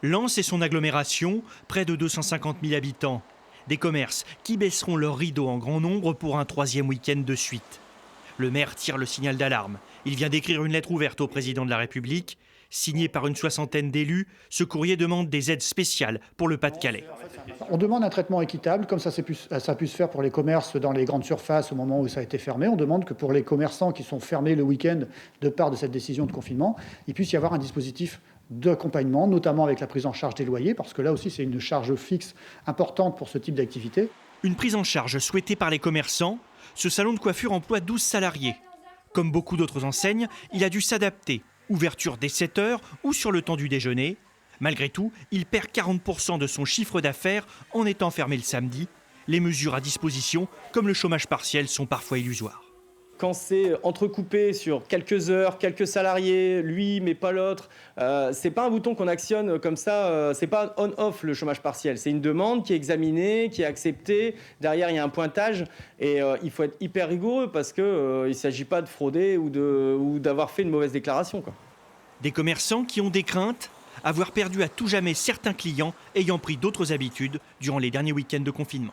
Lens et son agglomération, près de 250 000 habitants. Des commerces qui baisseront leurs rideaux en grand nombre pour un troisième week-end de suite. Le maire tire le signal d'alarme. Il vient d'écrire une lettre ouverte au président de la République. Signé par une soixantaine d'élus, ce courrier demande des aides spéciales pour le Pas-de-Calais. On demande un traitement équitable, comme ça a pu se faire pour les commerces dans les grandes surfaces au moment où ça a été fermé. On demande que pour les commerçants qui sont fermés le week-end de part de cette décision de confinement, il puisse y avoir un dispositif d'accompagnement, notamment avec la prise en charge des loyers, parce que là aussi c'est une charge fixe importante pour ce type d'activité. Une prise en charge souhaitée par les commerçants. Ce salon de coiffure emploie 12 salariés. Comme beaucoup d'autres enseignes, il a dû s'adapter. Ouverture dès 7 h ou sur le temps du déjeuner. Malgré tout, il perd 40% de son chiffre d'affaires en étant fermé le samedi. Les mesures à disposition, comme le chômage partiel, sont parfois illusoires. Quand c'est entrecoupé sur quelques heures, quelques salariés, lui mais pas l'autre, c'est pas un bouton qu'on actionne comme ça, c'est pas on-off le chômage partiel, c'est une demande qui est examinée, qui est acceptée, derrière il y a un pointage et il faut être hyper rigoureux parce qu'il ne s'agit pas de frauder ou d'avoir fait une mauvaise déclaration, quoi. Des commerçants qui ont des craintes, avoir perdu à tout jamais certains clients ayant pris d'autres habitudes durant les derniers week-ends de confinement.